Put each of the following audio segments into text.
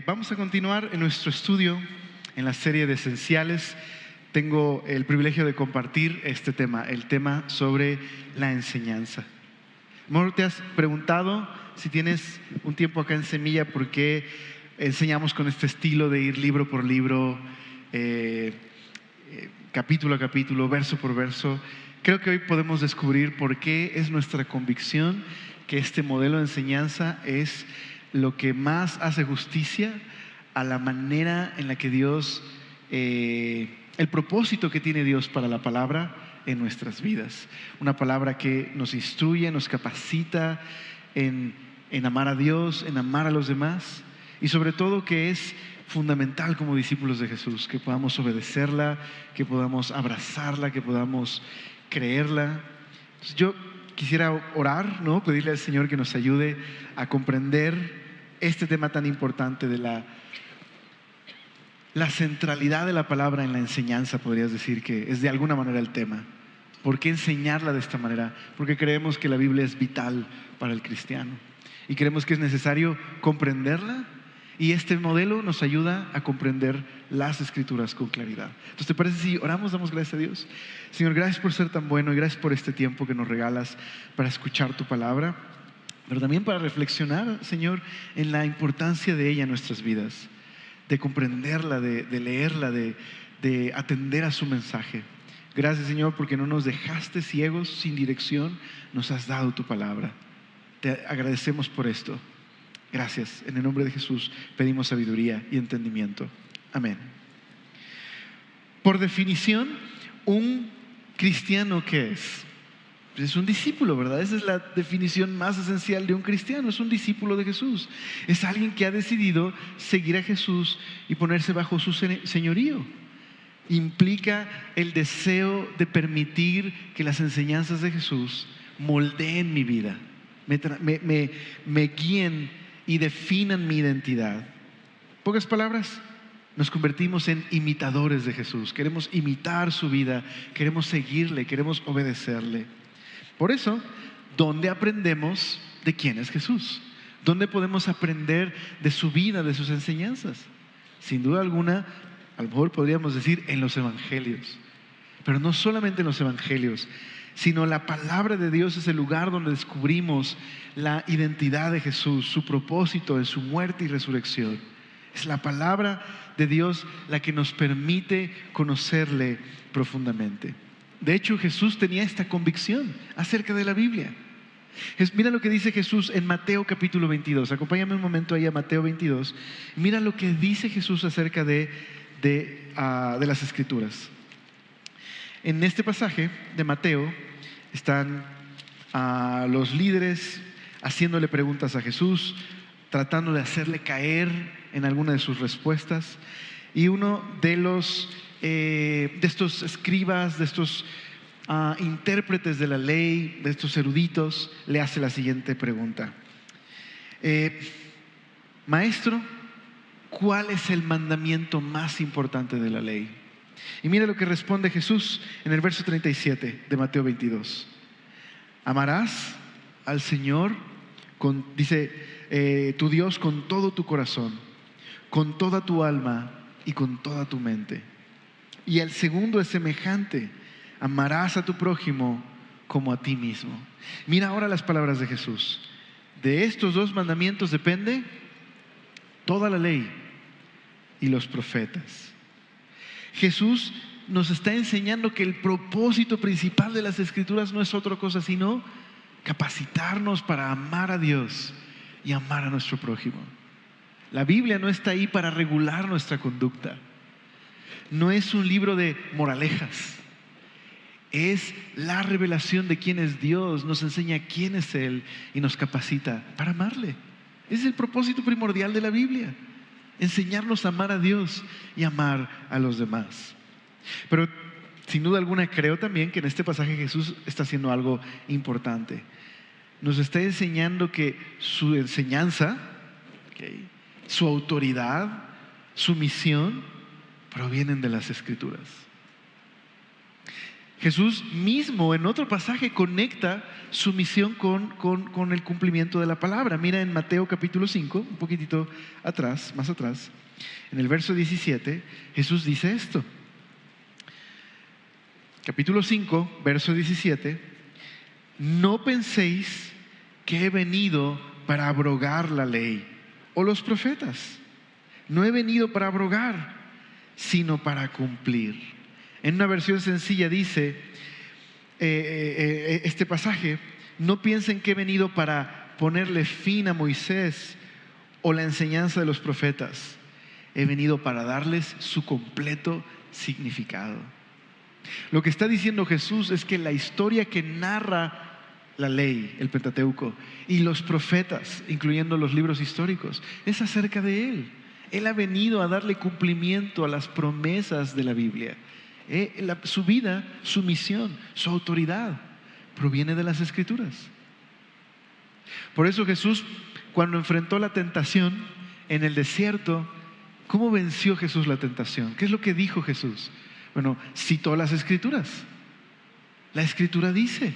Vamos a continuar en nuestro estudio en la serie de Esenciales. Tengo el privilegio de compartir este tema, el tema sobre la enseñanza. ¿No te has preguntado, si tienes un tiempo acá en Semilla, por qué enseñamos con este estilo de ir libro por libro, capítulo a capítulo, verso por verso? Creo que hoy podemos descubrir por qué es nuestra convicción que este modelo de enseñanza es lo que más hace justicia a la manera en la que Dios, el propósito que tiene Dios para la palabra en nuestras vidas. Una palabra que nos instruye, nos capacita en amar a Dios, en amar a los demás, y sobre todo que es fundamental como discípulos de Jesús, que podamos obedecerla, que podamos abrazarla, que podamos creerla. Entonces yo quisiera orar, ¿no? Pedirle al Señor que nos ayude a comprender este tema tan importante de la centralidad de la palabra en la enseñanza. Podrías decir que es de alguna manera el tema. ¿Por qué enseñarla de esta manera? Porque creemos que la Biblia es vital para el cristiano y creemos que es necesario comprenderla, y este modelo nos ayuda a comprender las Escrituras con claridad. Entonces, ¿te parece si oramos, damos gracias a Dios? Señor, gracias por ser tan bueno y gracias por este tiempo que nos regalas para escuchar tu palabra, pero también para reflexionar, Señor, en la importancia de ella en nuestras vidas, de comprenderla, de leerla, de atender a su mensaje. Gracias, Señor, porque no nos dejaste ciegos, sin dirección, nos has dado tu palabra. Te agradecemos por esto. Gracias. En el nombre de Jesús pedimos sabiduría y entendimiento. Amén. Por definición, un cristiano, ¿qué es? Pues es un discípulo, ¿verdad? Esa es la definición más esencial de un cristiano. Es un discípulo de Jesús. Es alguien que ha decidido seguir a Jesús y ponerse bajo su señorío. Implica el deseo de permitir que las enseñanzas de Jesús moldeen mi vida, me guíen y definan mi identidad. Pocas palabras, nos convertimos en imitadores de Jesús. Queremos imitar su vida, queremos seguirle, queremos obedecerle. Por eso, ¿dónde aprendemos de quién es Jesús? ¿Dónde podemos aprender de su vida, de sus enseñanzas? Sin duda alguna, a lo mejor podríamos decir en los evangelios, pero no solamente en los evangelios, sino la palabra de Dios es el lugar donde descubrimos la identidad de Jesús, su propósito en su muerte y resurrección. Es la palabra de Dios la que nos permite conocerle profundamente. De hecho, Jesús tenía esta convicción acerca de la Biblia. Mira lo que dice Jesús en Mateo capítulo 22. Acompáñame un momento ahí a Mateo 22. Mira lo que dice Jesús acerca de las Escrituras. En este pasaje de Mateo están los líderes haciéndole preguntas a Jesús, tratando de hacerle caer en alguna de sus respuestas, y uno de estos escribas, de estos intérpretes de la ley, de estos eruditos, le hace la siguiente pregunta: Maestro, ¿cuál es el mandamiento más importante de la ley? Y mira lo que responde Jesús en el verso 37 de Mateo 22. Amarás al Señor, tu Dios, con todo tu corazón, con toda tu alma y con toda tu mente. Y el segundo es semejante: amarás a tu prójimo como a ti mismo. Mira ahora las palabras de Jesús. De estos dos mandamientos depende toda la ley y los profetas. Jesús nos está enseñando que el propósito principal de las Escrituras no es otra cosa sino capacitarnos para amar a Dios y amar a nuestro prójimo. La Biblia no está ahí para regular nuestra conducta. No es un libro de moralejas. Es la revelación de quién es Dios, nos enseña quién es Él y nos capacita para amarle. Ese es el propósito primordial de la Biblia: enseñarnos a amar a Dios y amar a los demás. Pero sin duda alguna creo también que en este pasaje Jesús está haciendo algo importante. Nos está enseñando que su enseñanza, su autoridad, su misión provienen de las Escrituras. Jesús mismo en otro pasaje conecta su misión con el cumplimiento de la palabra. Mira en Mateo capítulo 5, un poquitito atrás, más atrás, en el verso 17, Jesús dice esto. Capítulo 5, verso 17: no penséis que he venido para abrogar la ley o los profetas. No he venido para abrogar, sino para cumplir. En una versión sencilla dice este pasaje: no piensen que he venido para ponerle fin a Moisés o la enseñanza de los profetas. He venido para darles su completo significado. Lo que está diciendo Jesús es que la historia que narra la ley, el Pentateuco, y los profetas, incluyendo los libros históricos, es acerca de Él. Él ha venido a darle cumplimiento a las promesas de la Biblia. Su vida, su misión, su autoridad proviene de las Escrituras. Por eso Jesús, cuando enfrentó la tentación en el desierto, ¿cómo venció Jesús la tentación? ¿Qué es lo que dijo Jesús? Bueno, citó las Escrituras. La Escritura dice: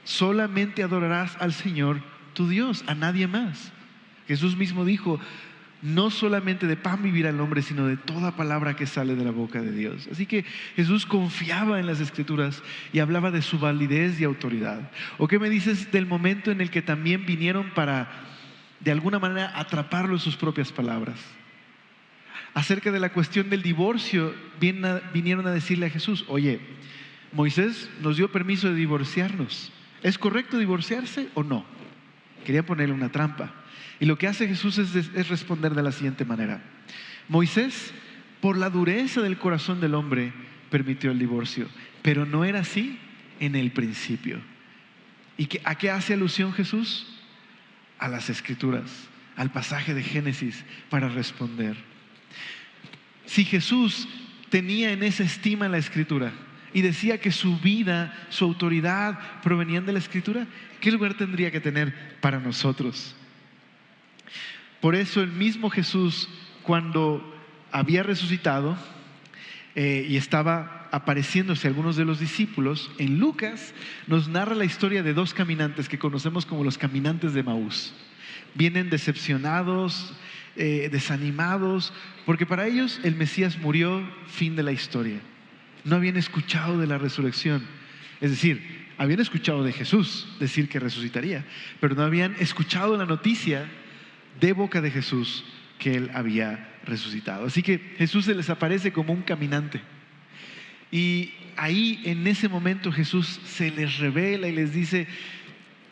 solamente adorarás al Señor tu Dios, a nadie más. Jesús mismo dijo: no solamente de pan vivirá el hombre, sino de toda palabra que sale de la boca de Dios. Así que Jesús confiaba en las Escrituras y hablaba de su validez y autoridad. ¿O qué me dices del momento en el que también vinieron para, de alguna manera, atraparlo en sus propias palabras? Acerca de la cuestión del divorcio, vinieron a decirle a Jesús: oye, Moisés nos dio permiso de divorciarnos. ¿Es correcto divorciarse o no? Quería ponerle una trampa. Y lo que hace Jesús es responder de la siguiente manera: Moisés, por la dureza del corazón del hombre, permitió el divorcio, pero no era así en el principio. ¿Y a qué hace alusión Jesús? A las Escrituras, al pasaje de Génesis, para responder. Si Jesús tenía en esa estima la Escritura y decía que su vida, su autoridad provenían de la Escritura, ¿qué lugar tendría que tener para nosotros? Por eso el mismo Jesús, cuando había resucitado y estaba apareciéndose a algunos de los discípulos, en Lucas nos narra la historia de dos caminantes que conocemos como los caminantes de Emaús. Vienen decepcionados, desanimados, porque para ellos el Mesías murió, fin de la historia. No habían escuchado de la resurrección. Es decir, habían escuchado de Jesús decir que resucitaría, pero no habían escuchado la noticia de boca de Jesús que Él había resucitado. Así que Jesús se les aparece como un caminante. Y ahí, en ese momento, Jesús se les revela y les dice: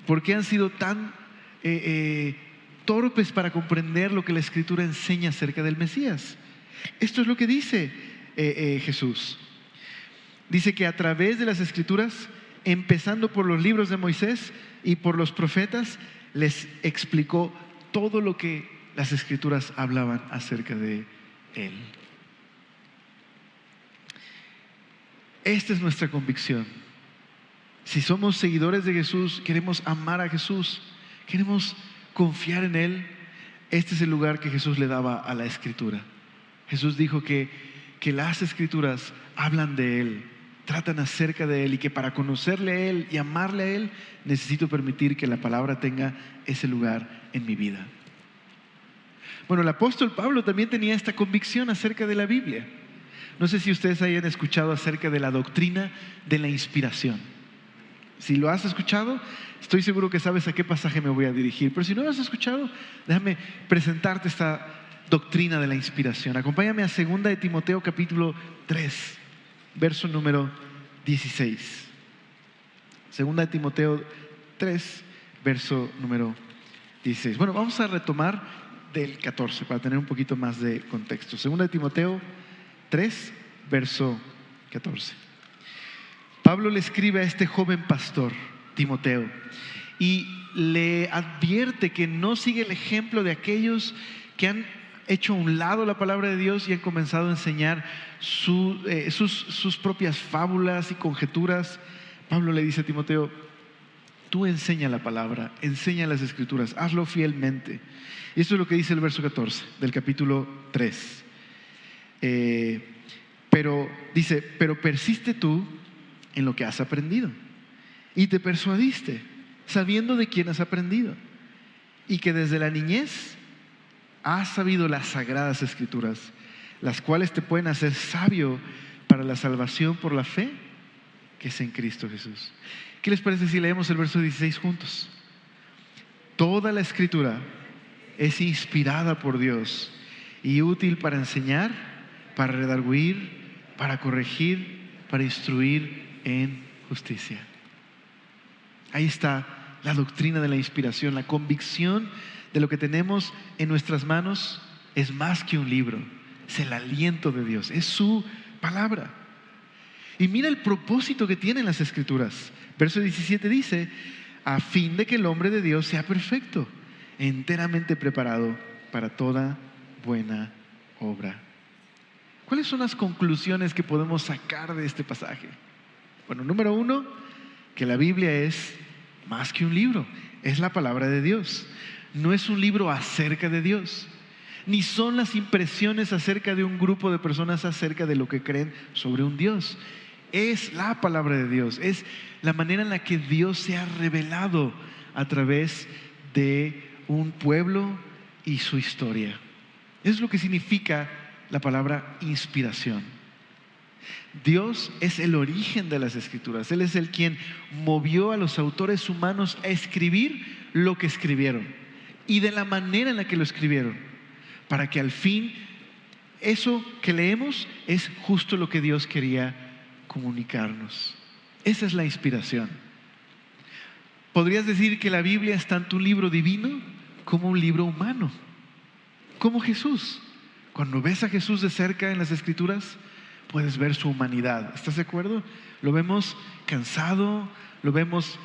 ¿por qué han sido tan torpes para comprender lo que la Escritura enseña acerca del Mesías? Esto es lo que dice Jesús. Dice que a través de las Escrituras, empezando por los libros de Moisés y por los profetas, les explicó todo lo que las Escrituras hablaban acerca de Él. Esta es nuestra convicción. Si somos seguidores de Jesús, queremos amar a Jesús, queremos confiar en Él, este es el lugar que Jesús le daba a la Escritura. Jesús dijo que las Escrituras hablan de Él, tratan acerca de Él, y que para conocerle a Él y amarle a Él, necesito permitir que la palabra tenga ese lugar en mi vida. Bueno, el apóstol Pablo también tenía esta convicción acerca de la Biblia. No sé si ustedes hayan escuchado acerca de la doctrina de la inspiración. Si lo has escuchado, estoy seguro que sabes a qué pasaje me voy a dirigir. Pero si no lo has escuchado, déjame presentarte esta doctrina de la inspiración. Acompáñame a 2 de Timoteo capítulo 3, verso número 16. 2 de Timoteo 3, verso número 16. Bueno, vamos a retomar del 14 para tener un poquito más de contexto. 2 de Timoteo 3, verso 14. Pablo le escribe a este joven pastor, Timoteo, y le advierte que no sigue el ejemplo de aquellos que han hecho a un lado la palabra de Dios y han comenzado a enseñar sus propias fábulas y conjeturas. Pablo le dice a Timoteo: tú enseña la palabra, enseña las Escrituras, hazlo fielmente. Y esto es lo que dice el verso 14 del capítulo 3. Pero dice: pero persiste tú en lo que has aprendido. Y te persuadiste, sabiendo de quién has aprendido. Y que desde la niñez has sabido las sagradas escrituras, las cuales te pueden hacer sabio para la salvación por la fe que es en Cristo Jesús. ¿Qué les parece si leemos el verso 16 juntos? Toda la escritura es inspirada por Dios y útil para enseñar, para redarguir, para corregir, para instruir en justicia. Ahí está la doctrina de la inspiración, la convicción de lo que tenemos en nuestras manos es más que un libro, es el aliento de Dios, es su palabra. Y mira el propósito que tienen las escrituras. Verso 17 dice, a fin de que el hombre de Dios sea perfecto, enteramente preparado para toda buena obra. ¿Cuáles son las conclusiones que podemos sacar de este pasaje? Bueno, número uno, que la Biblia es más que un libro, es la palabra de Dios. No es un libro acerca de Dios, ni son las impresiones acerca de un grupo de personas acerca de lo que creen sobre un Dios. Es la palabra de Dios, es la manera en la que Dios se ha revelado a través de un pueblo y su historia. Es lo que significa la palabra inspiración. Dios es el origen de las escrituras. Él es el quien movió a los autores humanos a escribir lo que escribieron y de la manera en la que lo escribieron, para que al fin eso que leemos es justo lo que Dios quería comunicarnos. Esa es la inspiración. Podrías decir que la Biblia es tanto un libro divino como un libro humano, como Jesús. Cuando ves a Jesús de cerca en las escrituras, puedes ver su humanidad. ¿Estás de acuerdo? Lo vemos cansado, lo vemos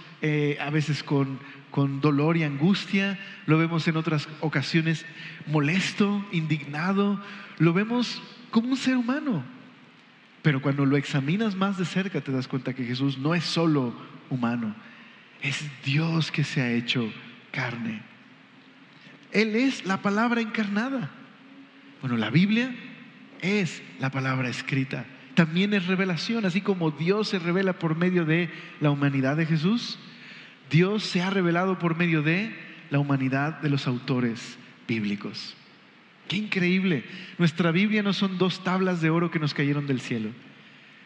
a veces con dolor y angustia, lo vemos en otras ocasiones molesto, indignado, lo vemos como un ser humano. Pero cuando lo examinas más de cerca te das cuenta que Jesús no es solo humano, es Dios que se ha hecho carne. Él es la palabra encarnada. Bueno, la Biblia es la palabra escrita, también es revelación. Así como Dios se revela por medio de la humanidad de Jesús, Dios se ha revelado por medio de la humanidad de los autores bíblicos. ¡Qué increíble! Nuestra Biblia no son 2 tablas de oro que nos cayeron del cielo.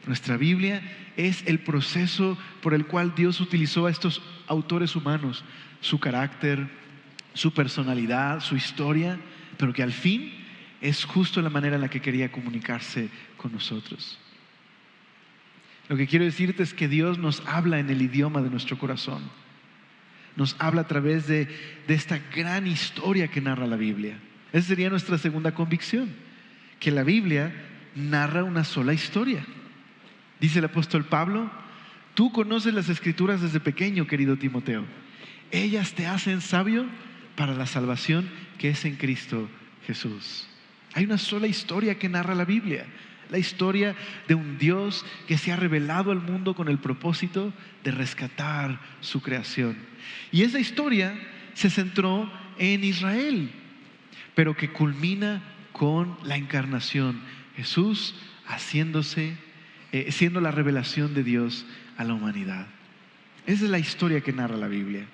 Nuestra Biblia es el proceso por el cual Dios utilizó a estos autores humanos, su carácter, su personalidad, su historia, pero que al fin es justo la manera en la que quería comunicarse con nosotros. Lo que quiero decirte es que Dios nos habla en el idioma de nuestro corazón. Nos habla a través de esta gran historia que narra la Biblia. Esa sería nuestra segunda convicción, que la Biblia narra una sola historia. Dice el apóstol Pablo, tú conoces las escrituras desde pequeño, querido Timoteo. Ellas te hacen sabio para la salvación que es en Cristo Jesús. Hay una sola historia que narra la Biblia, la historia de un Dios que se ha revelado al mundo con el propósito de rescatar su creación. Y esa historia se centró en Israel, pero que culmina con la encarnación, Jesús siendo la revelación de Dios a la humanidad. Esa es la historia que narra la Biblia.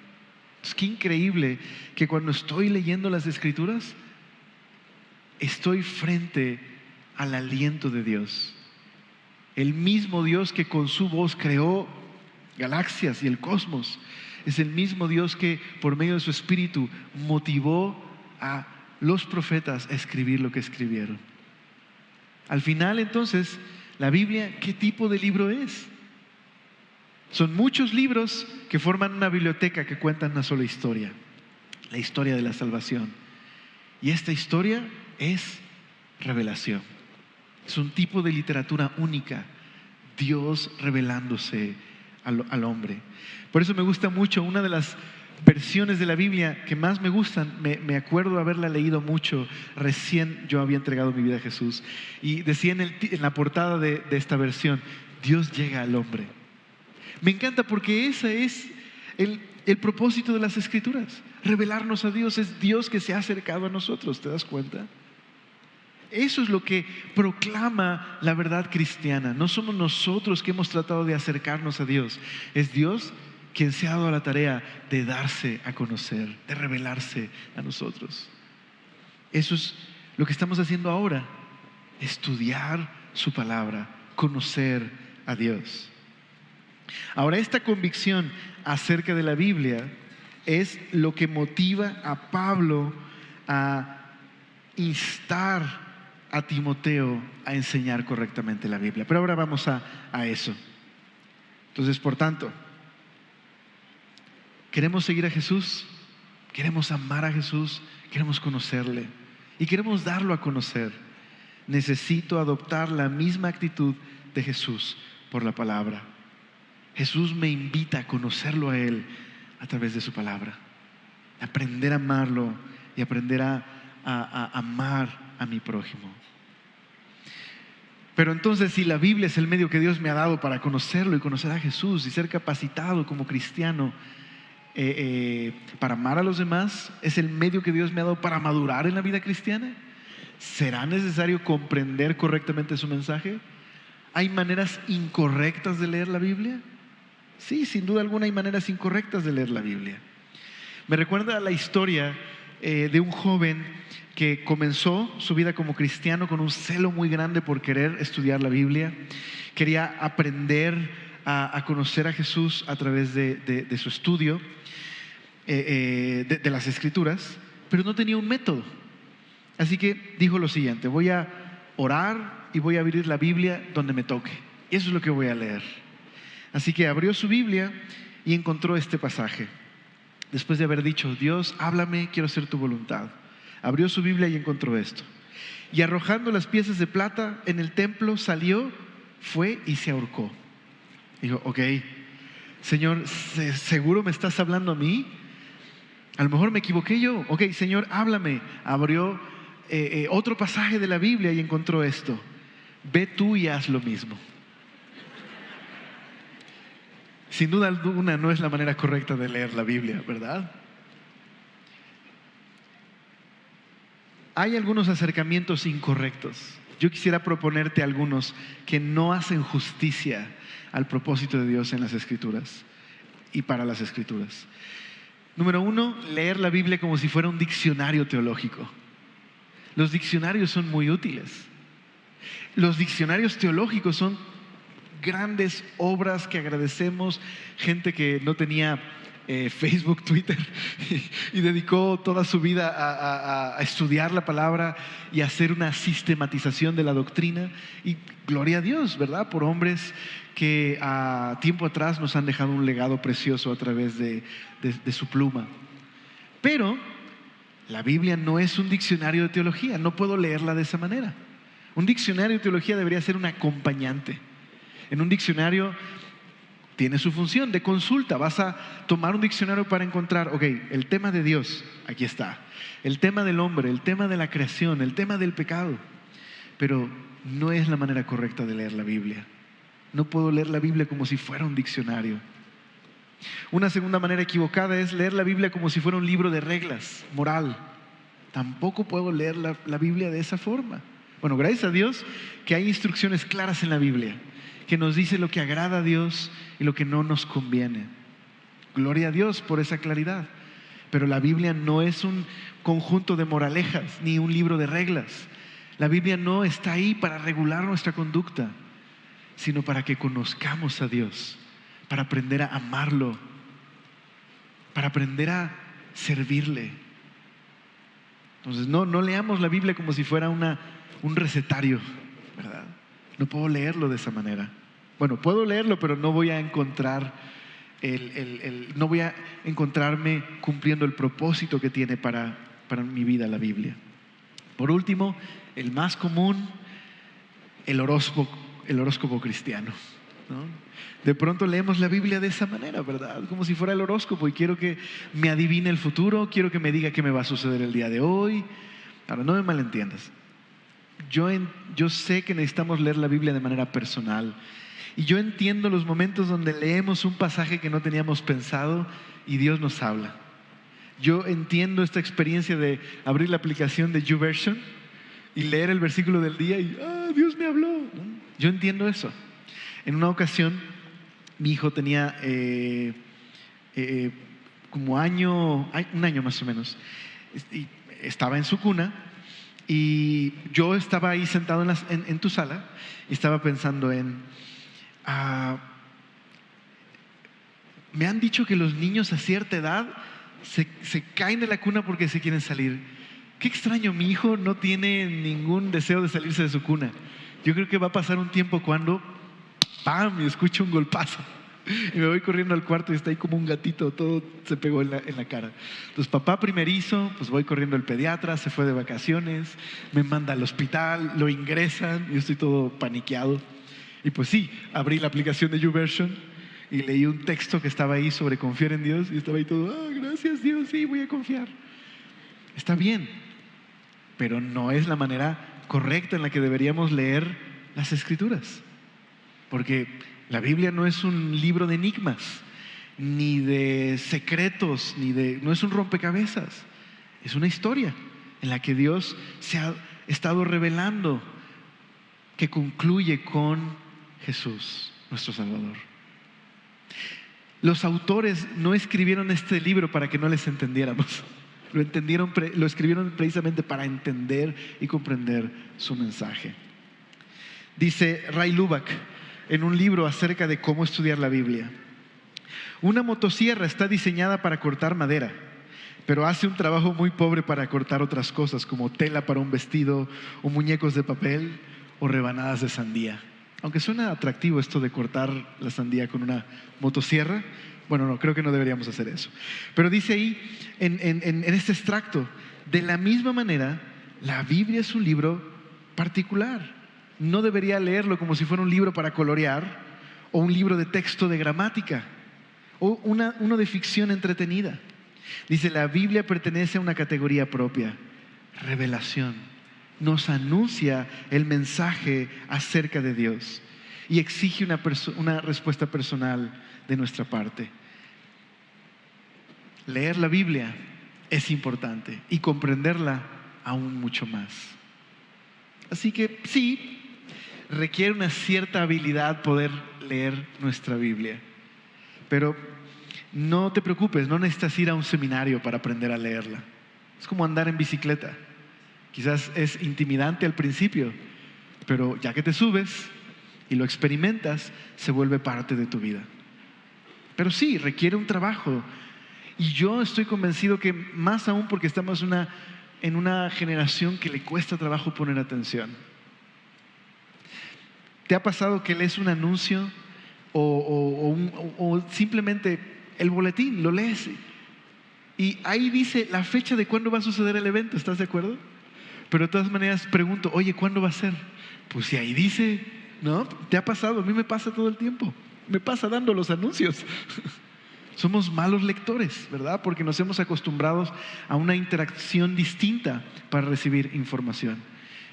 Es que increíble que cuando estoy leyendo las Escrituras, estoy frente al aliento de Dios. El mismo Dios que con su voz creó galaxias y el cosmos, es el mismo Dios que por medio de su Espíritu motivó a los profetas a escribir lo que escribieron. Al final, entonces, la Biblia, ¿qué tipo de libro es? Son muchos libros que forman una biblioteca que cuentan una sola historia, la historia de la salvación. Y esta historia es revelación. Es un tipo de literatura única, Dios revelándose al hombre. Por eso me gusta mucho, una de las versiones de la Biblia que más me gustan, me acuerdo haberla leído mucho recién yo había entregado mi vida a Jesús, y decía en la portada de esta versión, Dios llega al hombre. Me encanta porque ese es el propósito de las Escrituras, revelarnos a Dios. Es Dios que se ha acercado a nosotros, ¿te das cuenta? Eso es lo que proclama la verdad cristiana. No somos nosotros que hemos tratado de acercarnos a Dios. Es Dios quien se ha dado a la tarea de darse a conocer, de revelarse a nosotros. Eso es lo que estamos haciendo ahora. Estudiar su palabra, conocer a Dios. Ahora, esta convicción acerca de la Biblia es lo que motiva a Pablo a instar a Timoteo a enseñar correctamente la Biblia. Pero ahora vamos a eso. Entonces, por tanto, queremos seguir a Jesús, queremos amar a Jesús, queremos conocerle y queremos darlo a conocer. Necesito adoptar la misma actitud de Jesús por la palabra. Jesús me invita a conocerlo a Él a través de su palabra, aprender a amarlo y aprender a amar a mi prójimo. Pero entonces, si la Biblia es el medio que Dios me ha dado para conocerlo y conocer a Jesús y ser capacitado como cristiano para amar a los demás, es el medio que Dios me ha dado para madurar en la vida cristiana, ¿será necesario comprender correctamente su mensaje? ¿Hay maneras incorrectas de leer la Biblia? Sí, sin duda alguna hay maneras incorrectas de leer la Biblia. Me recuerda la historia de un joven que comenzó su vida como cristiano con un celo muy grande por querer estudiar la Biblia. Quería aprender a conocer a Jesús a través de su estudio de las Escrituras, pero no tenía un método. Así que dijo lo siguiente: voy a orar y voy a abrir la Biblia donde me toque. Y eso es lo que voy a leer. Así que abrió su Biblia y encontró este pasaje. Después de haber dicho: Dios, háblame, quiero hacer tu voluntad. Abrió su Biblia y encontró esto. Y arrojando las piezas de plata en el templo, salió, fue y se ahorcó. Dijo: ok, Señor, ¿seguro me estás hablando a mí? A lo mejor me equivoqué yo. Ok, Señor, háblame. Abrió otro pasaje de la Biblia y encontró esto: ve tú y haz lo mismo. Sin duda alguna no es la manera correcta de leer la Biblia, ¿verdad? Hay algunos acercamientos incorrectos. Yo quisiera proponerte algunos que no hacen justicia al propósito de Dios en las Escrituras y para las Escrituras. Número 1, leer la Biblia como si fuera un diccionario teológico. Los diccionarios son muy útiles. Los diccionarios teológicos son grandes obras que agradecemos. Gente que no tenía Facebook, Twitter y dedicó toda su vida a estudiar la palabra y a hacer una sistematización de la doctrina. Y gloria a Dios, ¿verdad? Por hombres que a tiempo atrás nos han dejado un legado precioso a través de su pluma. Pero la Biblia no es un diccionario de teología. No puedo leerla de esa manera. Un diccionario de teología debería ser un acompañante. En un diccionario tiene su función de consulta. Vas a tomar un diccionario para encontrar, ok, el tema de Dios, aquí está. El tema del hombre, el tema de la creación, el tema del pecado. Pero no es la manera correcta de leer la Biblia. No puedo leer la Biblia como si fuera un diccionario. Una segunda manera equivocada es leer la Biblia como si fuera un libro de reglas, moral. Tampoco puedo leer la Biblia de esa forma. Bueno, gracias a Dios que hay instrucciones claras en la Biblia que nos dice lo que agrada a Dios y lo que no nos conviene. Gloria a Dios por esa claridad. Pero la Biblia no es un conjunto de moralejas ni un libro de reglas. La Biblia no está ahí para regular nuestra conducta, sino para que conozcamos a Dios, para aprender a amarlo, para aprender a servirle. Entonces no leamos la Biblia como si fuera un recetario, ¿verdad? No puedo leerlo de esa manera. Bueno, puedo leerlo, pero no voy a encontrar no voy a encontrarme cumpliendo el propósito que tiene para mi vida la Biblia. Por último, el más común, el horóscopo cristiano, ¿no? De pronto leemos la Biblia de esa manera, ¿verdad? Como si fuera el horóscopo y quiero que me adivine el futuro, quiero que me diga qué me va a suceder el día de hoy. Ahora, no me malentiendas. Yo sé que necesitamos leer la Biblia de manera personal. Y yo entiendo los momentos donde leemos un pasaje que no teníamos pensado y Dios nos habla. Yo entiendo esta experiencia de abrir la aplicación de YouVersion y leer el versículo del día y Dios me habló, ¿no? Yo entiendo eso. En una ocasión mi hijo tenía como un año más o menos, y estaba en su cuna y yo estaba ahí sentado en tu sala y estaba pensando me han dicho que los niños a cierta edad se caen de la cuna porque se quieren salir. Qué extraño, mi hijo no tiene ningún deseo de salirse de su cuna. Yo creo que va a pasar un tiempo cuando ¡pam! Y escucho un golpazo. Y me voy corriendo al cuarto y está ahí como un gatito, todo se pegó en la cara. Entonces papá primerizo, pues voy corriendo al pediatra, se fue de vacaciones, me manda al hospital, lo ingresan, yo estoy todo paniqueado. Y pues sí, abrí la aplicación de YouVersion y leí un texto que estaba ahí sobre confiar en Dios y estaba ahí todo, gracias Dios, sí, voy a confiar. Está bien, pero no es la manera correcta en la que deberíamos leer las Escrituras. Porque la Biblia no es un libro de enigmas, ni de secretos, no es un rompecabezas. Es una historia en la que Dios se ha estado revelando, que concluye con Jesús, nuestro Salvador. Los autores no escribieron este libro para que no les entendiéramos. Lo escribieron precisamente para entender y comprender su mensaje. Dice Ray Lubach en un libro acerca de cómo estudiar la Biblia: una motosierra está diseñada para cortar madera, pero hace un trabajo muy pobre para cortar otras cosas como tela para un vestido, o muñecos de papel, o rebanadas de sandía. Aunque suena atractivo esto de cortar la sandía con una motosierra, bueno, no, creo que no deberíamos hacer eso. Pero dice ahí, en este extracto, de la misma manera, la Biblia es un libro particular. No debería leerlo como si fuera un libro para colorear, o un libro de texto de gramática, o uno de ficción entretenida. Dice, la Biblia pertenece a una categoría propia: revelación. Nos anuncia el mensaje acerca de Dios y exige una respuesta personal de nuestra parte. Leer la Biblia es importante y comprenderla aún mucho más. Así que sí, requiere una cierta habilidad poder leer nuestra Biblia, pero no te preocupes, no necesitas ir a un seminario para aprender a leerla. Es como andar en bicicleta. Quizás es intimidante al principio, pero ya que te subes y lo experimentas, se vuelve parte de tu vida. Pero sí, requiere un trabajo. Y yo estoy convencido que más aún porque estamos en una generación que le cuesta trabajo poner atención. ¿Te ha pasado que lees un anuncio o simplemente el boletín, lo lees y ahí dice la fecha de cuándo va a suceder el evento? ¿Estás de acuerdo? Pero de todas maneras pregunto, oye, ¿cuándo va a ser? Pues si ahí dice, ¿no? ¿Te ha pasado? A mí me pasa todo el tiempo. Me pasa dando los anuncios. Somos malos lectores, ¿verdad? Porque nos hemos acostumbrado a una interacción distinta para recibir información.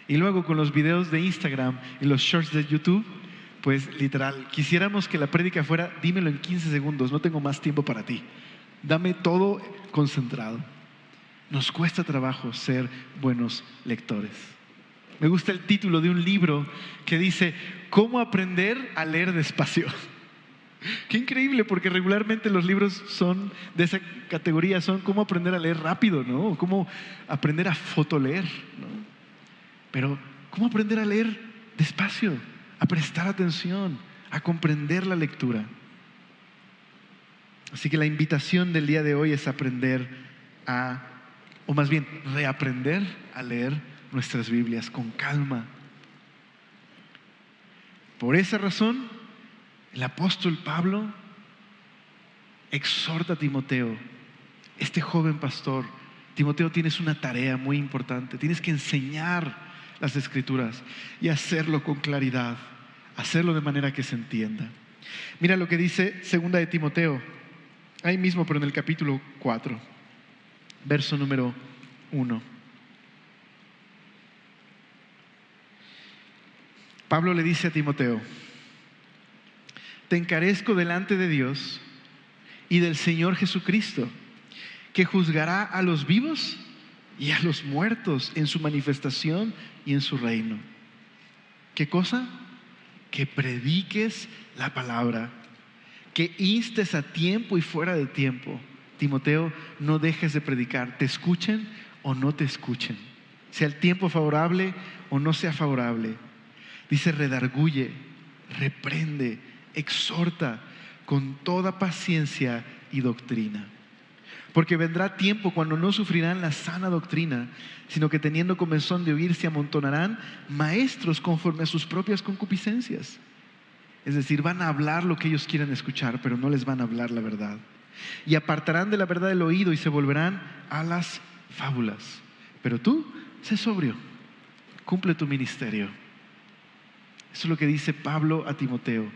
Y luego con los videos de Instagram y los shorts de YouTube, pues literal, quisiéramos que la prédica fuera, dímelo en 15 segundos, no tengo más tiempo para ti. Dame todo concentrado. Nos cuesta trabajo ser buenos lectores. Me gusta el título de un libro que dice, ¿cómo aprender a leer despacio? Qué increíble, porque regularmente los libros son de esa categoría, son cómo aprender a leer rápido, ¿no? O cómo aprender a fotoleer, ¿no? Pero ¿cómo aprender a leer despacio? A prestar atención, a comprender la lectura. Así que la invitación del día de hoy es aprender o más bien reaprender a leer nuestras Biblias con calma. Por esa razón, el apóstol Pablo exhorta a Timoteo, este joven pastor: Timoteo, tienes una tarea muy importante, tienes que enseñar las Escrituras y hacerlo con claridad, hacerlo de manera que se entienda. Mira lo que dice 2 de Timoteo, ahí mismo, pero en el capítulo 4, verso número 1. Pablo le dice a Timoteo: te encarezco delante de Dios y del Señor Jesucristo, que juzgará a los vivos y a los muertos en su manifestación y en su reino. ¿Qué cosa? Que prediques la palabra, que instes a tiempo y fuera de tiempo. Timoteo, no dejes de predicar, te escuchen o no te escuchen, sea el tiempo favorable o no sea favorable. Dice, redarguye, reprende, exhorta con toda paciencia y doctrina. Porque vendrá tiempo cuando no sufrirán la sana doctrina, sino que teniendo comezón de oír se amontonarán maestros conforme a sus propias concupiscencias. Es decir, van a hablar lo que ellos quieren escuchar, pero no les van a hablar la verdad. Y apartarán de la verdad el oído y se volverán a las fábulas. Pero tú, sé sobrio, cumple tu ministerio. Eso es lo que dice Pablo a Timoteo.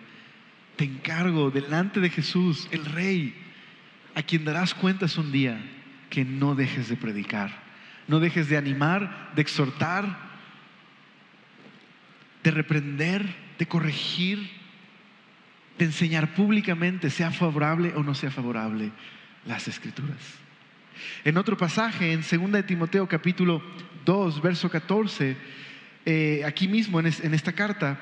Te encargo delante de Jesús, el Rey, a quien darás cuentas un día, que no dejes de predicar, no dejes de animar, de exhortar, de reprender, de corregir, de enseñar públicamente, sea favorable o no sea favorable, las Escrituras. En otro pasaje, en 2 de Timoteo capítulo 2, verso 14, aquí mismo en esta carta,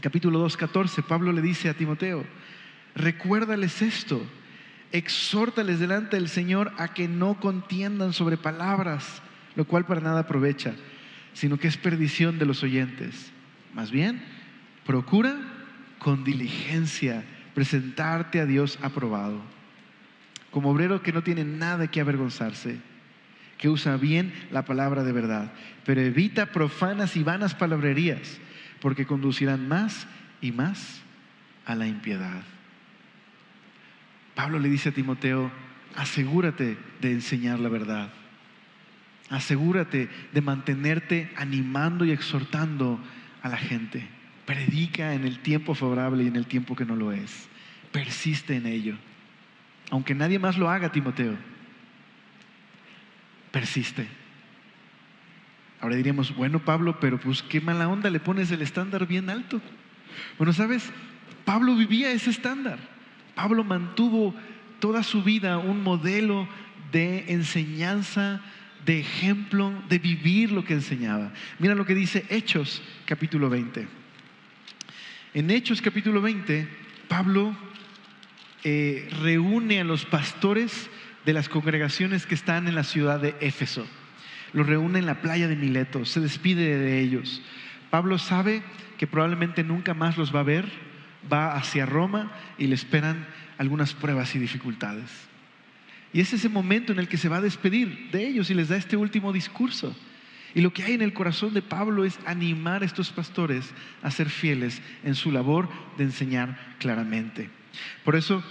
capítulo 2, 14, Pablo le dice a Timoteo, recuérdales esto, exhórtales delante del Señor a que no contiendan sobre palabras, lo cual para nada aprovecha, sino que es perdición de los oyentes. Más bien, procura con diligencia presentarte a Dios aprobado, como obrero que no tiene nada que avergonzarse, que usa bien la palabra de verdad, pero evita profanas y vanas palabrerías, porque conducirán más y más a la impiedad. Pablo le dice a Timoteo, asegúrate de enseñar la verdad. Asegúrate de mantenerte animando y exhortando a la gente. Predica en el tiempo favorable y en el tiempo que no lo es. Persiste en ello. Aunque nadie más lo haga, Timoteo, persiste. Ahora diríamos, bueno, Pablo, pero pues qué mala onda, le pones el estándar bien alto. Bueno, ¿sabes? Pablo vivía ese estándar. Pablo mantuvo toda su vida un modelo de enseñanza, de ejemplo, de vivir lo que enseñaba. Mira lo que dice Hechos capítulo 20. En Hechos capítulo 20, Pablo reúne a los pastores de las congregaciones que están en la ciudad de Éfeso. Los reúne en la playa de Mileto, se despide de ellos. Pablo sabe que probablemente nunca más los va a ver, va hacia Roma y le esperan algunas pruebas y dificultades. Y es ese momento en el que se va a despedir de ellos y les da este último discurso. Y lo que hay en el corazón de Pablo es animar a estos pastores a ser fieles en su labor de enseñar claramente. Por eso,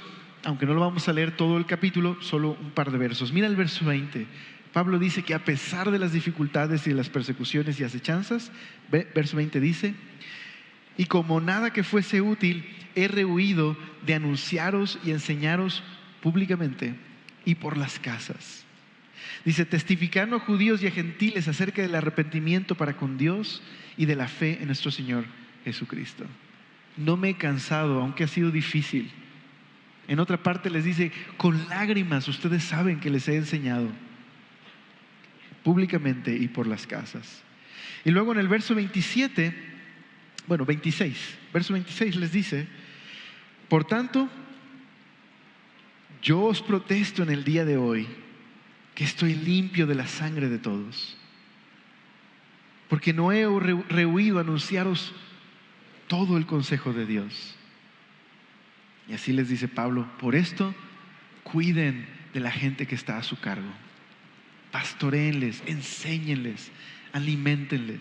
aunque no lo vamos a leer todo el capítulo, solo un par de versos. Mira el verso 20. Pablo dice que a pesar de las dificultades y de las persecuciones y acechanzas, verso 20 dice, y como nada que fuese útil, he rehuido de anunciaros y enseñaros públicamente y por las casas. Dice, testificando a judíos y a gentiles acerca del arrepentimiento para con Dios y de la fe en nuestro Señor Jesucristo. No me he cansado, aunque ha sido difícil. En otra parte les dice, con lágrimas ustedes saben que les he enseñado públicamente y por las casas. Y luego en el verso 26, verso 26 les dice, por tanto, yo os protesto en el día de hoy que estoy limpio de la sangre de todos, porque no he rehuido anunciaros todo el consejo de Dios. Y así les dice Pablo, por esto cuiden de la gente que está a su cargo. Pastoréenles, enséñenles, aliméntenles,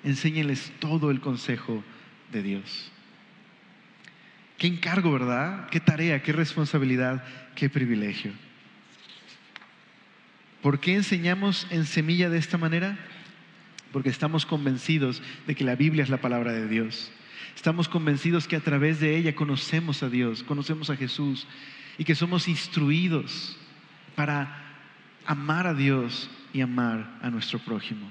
enséñenles todo el consejo de Dios. Qué encargo, ¿verdad? Qué tarea, qué responsabilidad, qué privilegio. ¿Por qué enseñamos en Semilla de esta manera? Porque estamos convencidos de que la Biblia es la palabra de Dios. Estamos convencidos que a través de ella conocemos a Dios, conocemos a Jesús y que somos instruidos para amar a Dios y amar a nuestro prójimo.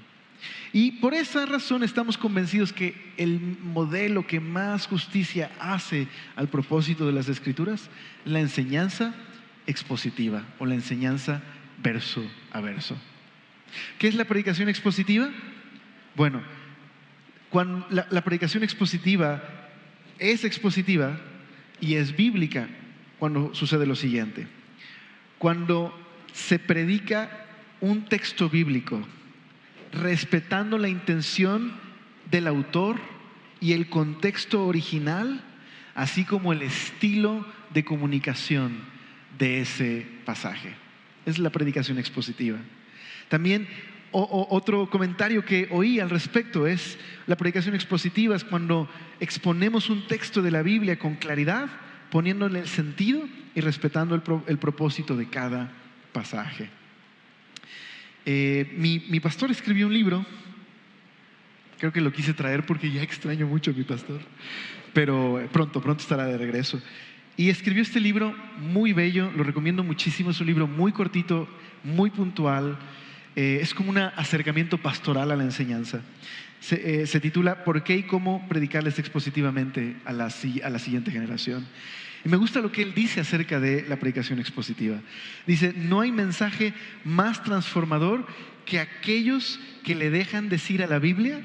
Y por esa razón estamos convencidos que el modelo que más justicia hace al propósito de las Escrituras es la enseñanza expositiva o la enseñanza verso a verso. ¿Qué es la predicación expositiva? Bueno, cuando la predicación expositiva y es bíblica cuando sucede lo siguiente. Cuando se predica un texto bíblico respetando la intención del autor y el contexto original, así como el estilo de comunicación de ese pasaje. Es la predicación expositiva. También otro comentario que oí al respecto es la predicación expositiva es cuando exponemos un texto de la Biblia con claridad, poniéndole el sentido y respetando el propósito de cada pasaje. Mi pastor escribió un libro, creo que lo quise traer porque ya extraño mucho a mi pastor, pero pronto estará de regreso. Y escribió este libro muy bello, lo recomiendo muchísimo, es un libro muy cortito, muy puntual, es como un acercamiento pastoral a la enseñanza. Se titula ¿Por qué y cómo predicarles expositivamente a la siguiente generación? Y me gusta lo que él dice acerca de la predicación expositiva. Dice, no hay mensaje más transformador que aquellos que le dejan decir a la Biblia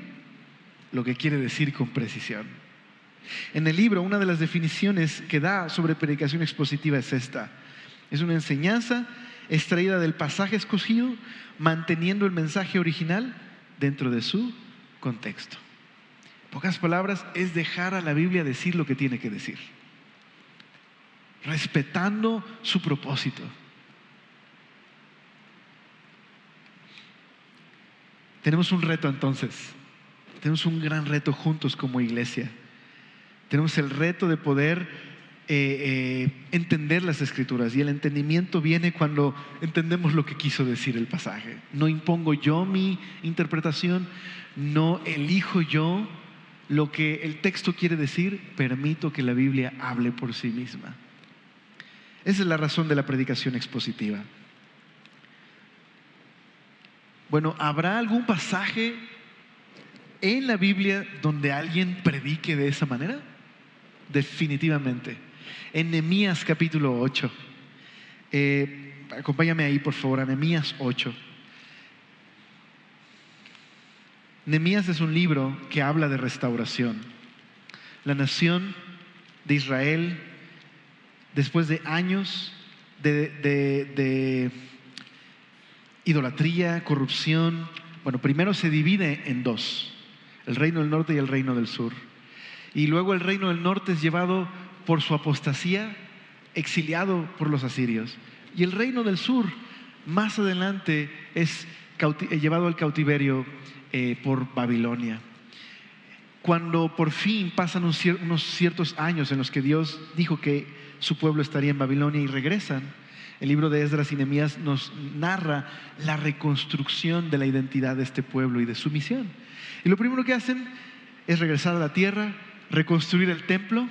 lo que quiere decir con precisión. En el libro, una de las definiciones que da sobre predicación expositiva es esta. Es una enseñanza extraída del pasaje escogido, manteniendo el mensaje original dentro de su contexto. En pocas palabras, es dejar a la Biblia decir lo que tiene que decir, respetando su propósito. Tenemos un reto entonces, tenemos un gran reto juntos como iglesia. Tenemos el reto de poder entender las Escrituras, y el entendimiento viene cuando entendemos lo que quiso decir el pasaje. No impongo yo mi interpretación, no elijo yo lo que el texto quiere decir, permito que la Biblia hable por sí misma. Esa es la razón de la predicación expositiva. Bueno, ¿habrá algún pasaje en la Biblia donde alguien predique de esa manera? Definitivamente. En Nehemías capítulo 8. Acompáñame ahí, por favor, a Nehemías 8. Nehemías es un libro que habla de restauración. La nación de Israel, después de años de idolatría, corrupción, bueno, primero se divide en dos: el reino del norte y el reino del sur. Y luego el reino del norte es llevado por su apostasía, exiliado por los asirios. Y el reino del sur, más adelante, es llevado al cautiverio por Babilonia. Cuando por fin pasan unos ciertos años en los que Dios dijo que su pueblo estaría en Babilonia y regresan, el libro de Esdras y Nehemías nos narra la reconstrucción de la identidad de este pueblo y de su misión. Y lo primero que hacen es regresar a la tierra, reconstruir el templo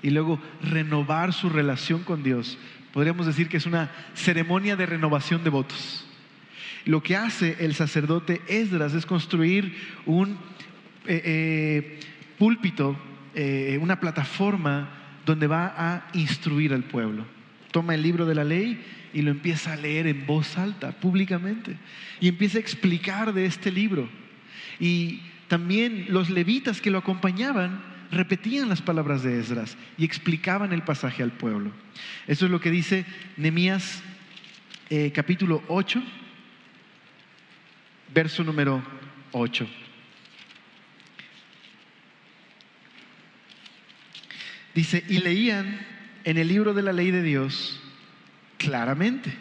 y luego renovar su relación con Dios. Podríamos decir que es una ceremonia de renovación de votos. Lo que hace el sacerdote Esdras es construir un púlpito, una plataforma donde va a instruir al pueblo. Toma el libro de la ley y lo empieza a leer en voz alta, públicamente, y empieza a explicar de este libro. Y también los levitas que lo acompañaban repetían las palabras de Esdras y explicaban el pasaje al pueblo. Eso es lo que dice Nehemías capítulo 8, verso número 8. Dice, y leían en el libro de la ley de Dios claramente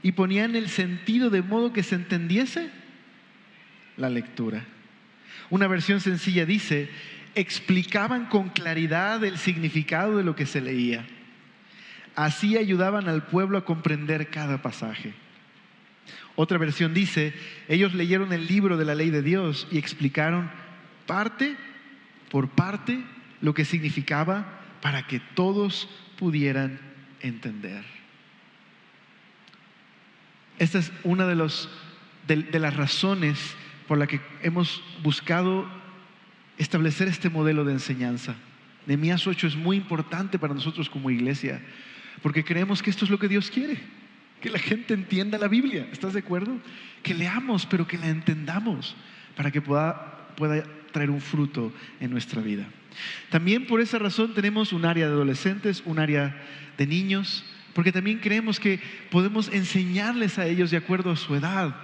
y ponían el sentido de modo que se entendiese la lectura. Una versión sencilla dice, explicaban con claridad el significado de lo que se leía. Así ayudaban al pueblo a comprender cada pasaje. Otra versión dice, ellos leyeron el libro de la ley de Dios y explicaron parte por parte lo que significaba para que todos pudieran entender. Esta es una de las razones por la que hemos buscado establecer este modelo de enseñanza. Nehemías 8 es muy importante para nosotros como iglesia, porque creemos que esto es lo que Dios quiere. Que la gente entienda la Biblia, ¿estás de acuerdo? Que leamos, pero que la entendamos para que pueda traer un fruto en nuestra vida. También por esa razón tenemos un área de adolescentes, un área de niños, porque también creemos que podemos enseñarles a ellos de acuerdo a su edad.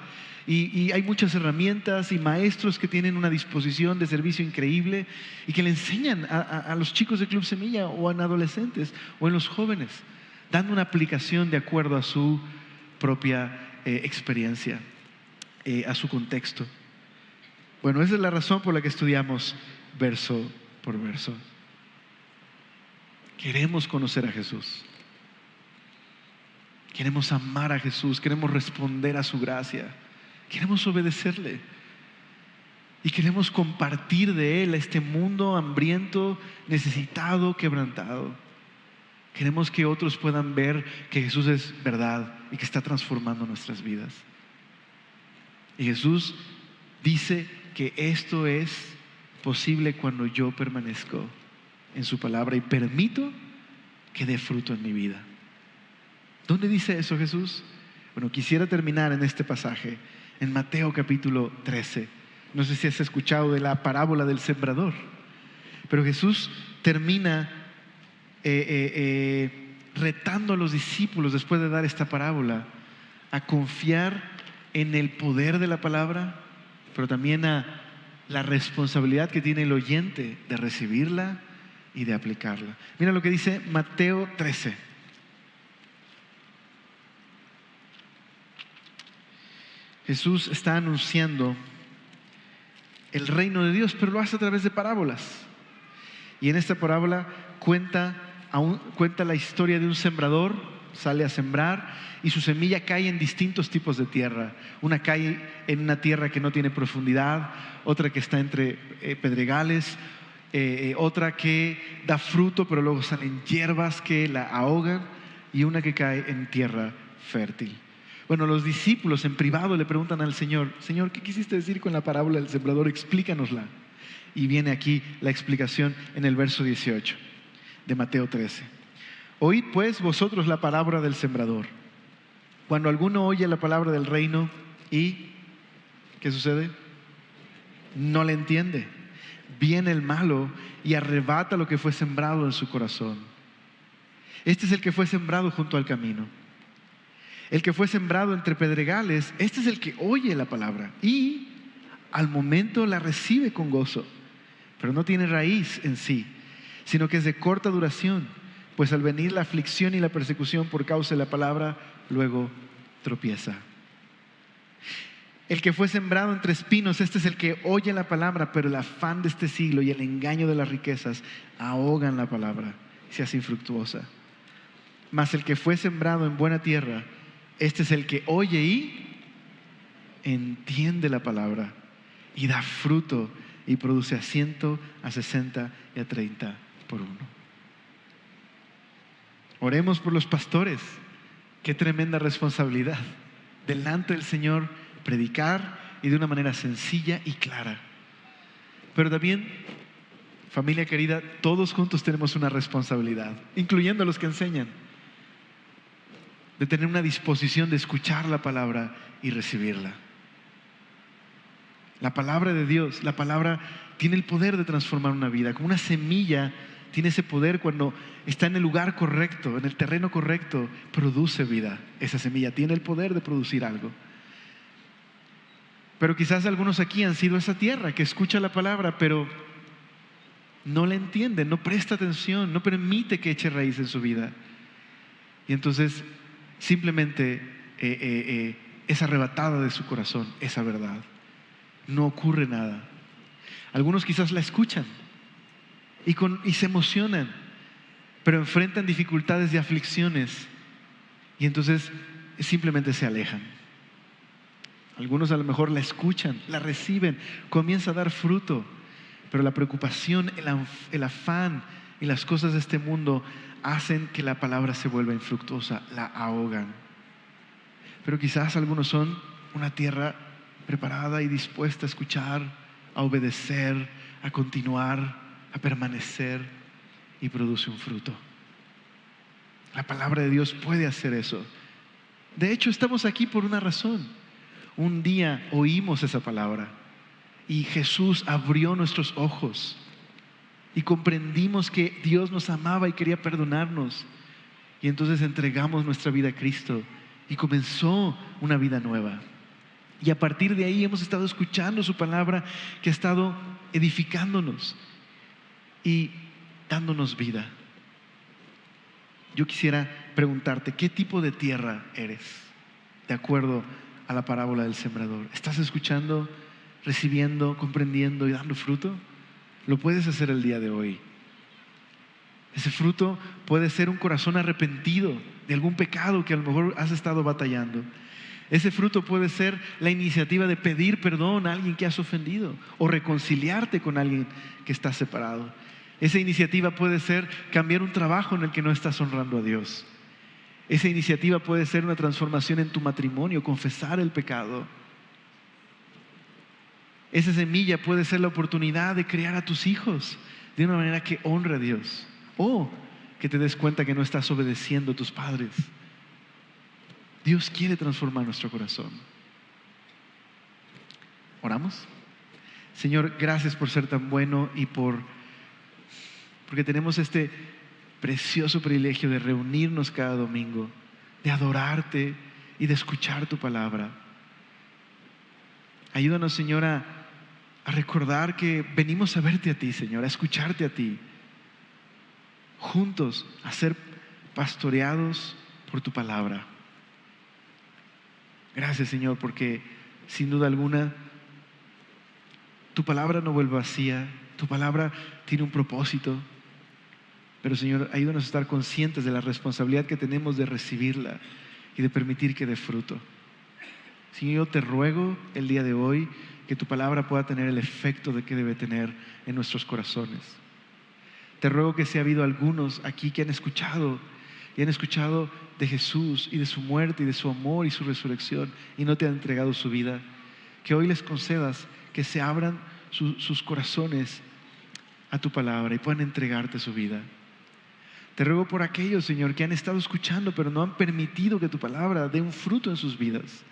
Y hay muchas herramientas y maestros que tienen una disposición de servicio increíble y que le enseñan a los chicos de Club Semilla o en adolescentes o en los jóvenes, dando una aplicación de acuerdo a su propia experiencia, a su contexto. Bueno, esa es la razón por la que estudiamos verso por verso. Queremos conocer a Jesús. Queremos amar a Jesús. Queremos responder a su gracia. Queremos obedecerle. Y queremos compartir de Él a este mundo hambriento, necesitado, quebrantado. Queremos que otros puedan ver que Jesús es verdad y que está transformando nuestras vidas. Y Jesús dice que esto es posible cuando yo permanezco en su palabra y permito que dé fruto en mi vida. ¿Dónde dice eso Jesús? Bueno, quisiera terminar en este pasaje, en Mateo capítulo 13. No sé si has escuchado de la parábola del sembrador, pero Jesús termina retando a los discípulos después de dar esta parábola a confiar en el poder de la palabra, pero también a la responsabilidad que tiene el oyente de recibirla y de aplicarla. Mira lo que dice Mateo 13. Jesús está anunciando el reino de Dios, pero lo hace a través de parábolas. Y en esta parábola cuenta la historia de un sembrador, sale a sembrar y su semilla cae en distintos tipos de tierra. Una cae en una tierra que no tiene profundidad, otra que está entre pedregales, otra que da fruto pero luego salen hierbas que la ahogan, y una que cae en tierra fértil. Bueno, los discípulos en privado le preguntan al Señor: Señor, ¿qué quisiste decir con la parábola del sembrador? Explícanosla. Y viene aquí la explicación en el verso 18 de Mateo 13. Oíd pues vosotros la palabra del sembrador. Cuando alguno oye la palabra del reino y, ¿qué sucede? No le entiende. Viene el malo y arrebata lo que fue sembrado en su corazón. Este es el que fue sembrado junto al camino. El que fue sembrado entre pedregales, este es el que oye la palabra y al momento la recibe con gozo, pero no tiene raíz en sí, sino que es de corta duración, pues al venir la aflicción y la persecución por causa de la palabra, luego tropieza. El que fue sembrado entre espinos, este es el que oye la palabra, pero el afán de este siglo y el engaño de las riquezas ahogan la palabra y se hace infructuosa. Mas el que fue sembrado en buena tierra, este es el que oye y entiende la palabra y da fruto y produce a 100, a 60 y a 30 por uno. Oremos por los pastores. Qué tremenda responsabilidad delante del Señor predicar, y de una manera sencilla y clara. Pero también, familia querida, todos juntos tenemos una responsabilidad, incluyendo los que enseñan, de tener una disposición de escuchar la palabra y recibirla. La palabra de Dios, la palabra tiene el poder de transformar una vida. Como una semilla tiene ese poder cuando está en el lugar correcto, en el terreno correcto, produce vida. Esa semilla tiene el poder de producir algo. Pero quizás algunos aquí han sido esa tierra que escucha la palabra, pero no la entiende, no presta atención, no permite que eche raíz en su vida. Y entonces simplemente es arrebatada de su corazón esa verdad. No ocurre nada. Algunos quizás la escuchan y se emocionan, pero enfrentan dificultades y aflicciones y entonces simplemente se alejan. Algunos a lo mejor la escuchan, la reciben, comienza a dar fruto, pero la preocupación, el afán y las cosas de este mundo hacen que la palabra se vuelva infructuosa, la ahogan. Pero quizás algunos son una tierra preparada y dispuesta a escuchar, a obedecer, a continuar, a permanecer, y produce un fruto. La palabra de Dios puede hacer eso. De hecho, estamos aquí por una razón. Un día oímos esa palabra y Jesús abrió nuestros ojos y comprendimos que Dios nos amaba y quería perdonarnos. Y entonces entregamos nuestra vida a Cristo y comenzó una vida nueva. Y a partir de ahí hemos estado escuchando su palabra que ha estado edificándonos y dándonos vida. Yo quisiera preguntarte, ¿qué tipo de tierra eres? De acuerdo a la parábola del sembrador. ¿Estás escuchando, recibiendo, comprendiendo y dando fruto? Lo puedes hacer el día de hoy. Ese fruto puede ser un corazón arrepentido de algún pecado que a lo mejor has estado batallando. Ese fruto puede ser la iniciativa de pedir perdón a alguien que has ofendido o reconciliarte con alguien que está separado. Esa iniciativa puede ser cambiar un trabajo en el que no estás honrando a Dios. Esa iniciativa puede ser una transformación en tu matrimonio, confesar el pecado. Esa semilla puede ser la oportunidad de criar a tus hijos de una manera que honre a Dios. O que te des cuenta que no estás obedeciendo a tus padres. Dios quiere transformar nuestro corazón. ¿Oramos? Señor, gracias por ser tan bueno y porque tenemos este precioso privilegio de reunirnos cada domingo, de adorarte y de escuchar tu palabra. Ayúdanos, Señor, a recordar que venimos a verte a ti, Señor, a escucharte a ti, juntos a ser pastoreados por tu palabra. Gracias, Señor, porque sin duda alguna tu palabra no vuelve vacía, tu palabra tiene un propósito. Pero, Señor, ayúdanos a estar conscientes de la responsabilidad que tenemos de recibirla y de permitir que dé fruto. Señor, yo te ruego el día de hoy que tu palabra pueda tener el efecto de que debe tener en nuestros corazones. Te ruego que si ha habido algunos aquí que han escuchado de Jesús y de su muerte y de su amor y su resurrección y no te han entregado su vida, que hoy les concedas que se abran sus corazones a tu palabra y puedan entregarte su vida. Te ruego por aquellos, Señor, que han estado escuchando pero no han permitido que tu palabra dé un fruto en sus vidas.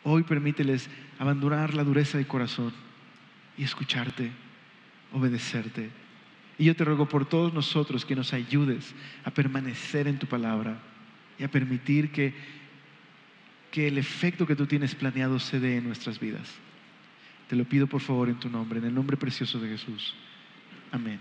Hoy permíteles abandonar la dureza de corazón y escucharte, obedecerte. Y yo te ruego por todos nosotros que nos ayudes a permanecer en tu palabra y a permitir que el efecto que tú tienes planeado se dé en nuestras vidas. Te lo pido por favor en tu nombre, en el nombre precioso de Jesús. Amén.